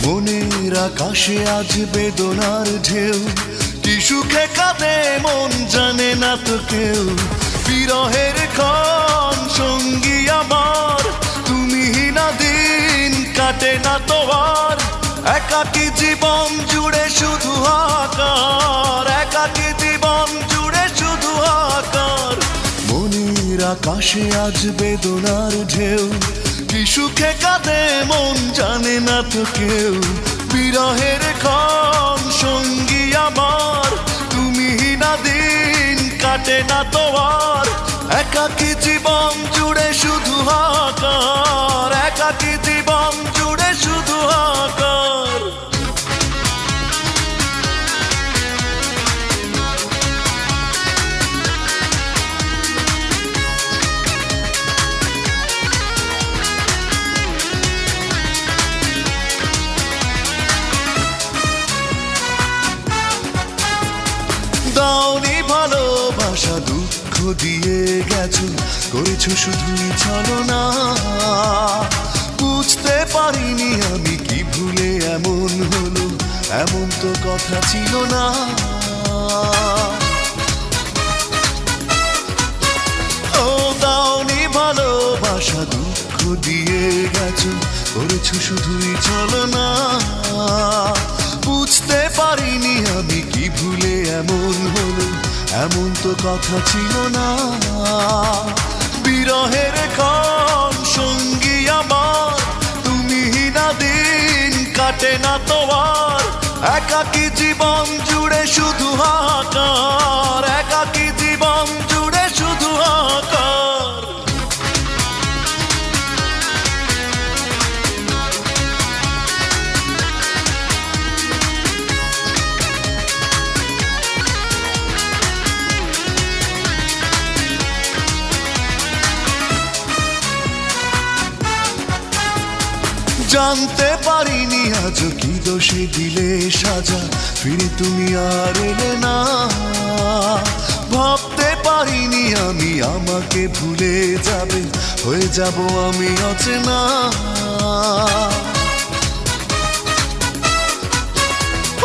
মনের আকাশে আজ বেদনার ঢেউ, কি সুখে কাঁদে মন জানে না তো কেউ। বিরহের ক্ষণ সঙ্গী আমার, তুমি না দিন কাটে না তো আর। একাকী জীবন জুড়ে শুধু হাহাকার, একাকী জীবন জুড়ে শুধু হাহাকার। মনের আকাশে আজ বেদনার ঢেউ, কি সুখে কাঁদে মন জানে না তো কেউ। বিরহের ক্ষণ সঙ্গী আমার, তুমি না দিন কাটে না তো আর। একাকী জীবন জুড়ে শুধু হাহাকার, একাকী জীবন জুড়ে শুধু হাহাকার। দাওনি ভালোবাসা, দুঃখ দিয়ে গেছো, করেছো শুধুই ছলনা। বুঝতে পারিনি আমি কি ভুলে এমন হলো, এমন তো কথা ছিল না। ও দাওনি ভালোবাসা, দুঃখ দিয়ে গেছো, করেছো শুধুই ছলনা। বুঝতে পারিনি আমি কি ভুলে এমন হলো, এমন তো কথা ছিল না। বিরহের ক্ষণ সঙ্গী আমার, তুমি না দিন কাটে না তো আর। একাকী জীবন জুড়ে শুধু হাহাকার, একাকী জীবন জুড়ে শুধু হাহাকার। জানতে পারিনি আজ কি দোষে দিলে সাজা, ফিরে তুমি আর এলে না। ভাবতে পারিনি আমি আমাকে ভুলে যাবে, হয়ে যাব আমি অচেনা।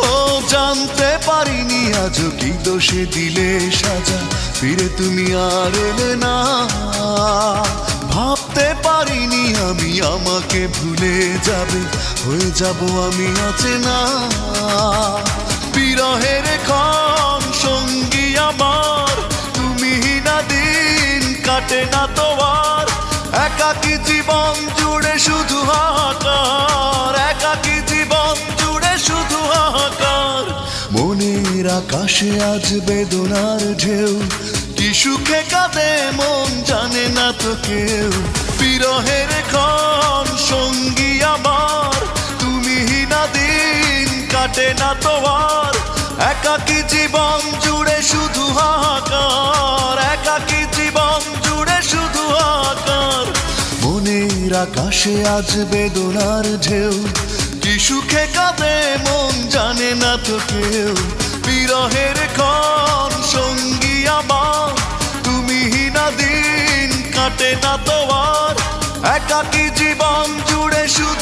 ও জানতে পারিনি আজ কি দোষে দিলে সাজা, ফিরে তুমি আর এলে না। ভাবতে পারিনি আমি আমাকে ভুলে যাবে, হয়ে যাব আমি অচেনা। বিরহের ক্ষণ সঙ্গী আমার, তুমি না দিন কাটে না তো আর। একাকী জীবন জুড়ে শুধু হাহাকার, একাকী জীবন জুড়ে শুধু হাহাকার। মনের আকাশে আজ বেদনার ঢেউ, কি সুখে কাঁদে মন জানে না তো কেউ। বিরহের ক্ষণ সঙ্গী আমার, তুমি না দিন কাটে না তো আর। একাকী জীবন জুড়ে শুধু হাহাকার, একাকী জীবন জুড়ে শুধু হাহাকার। মনের আকাশে আজ বেদনার ঢেউ, কি সুখে কাঁদে মন জানে না তো কেউ। বিরহের ক্ষণ সঙ্গী আমার, তুমি না দিন কাটে না তো আর। একাকী জীবন জুড়ে শুধু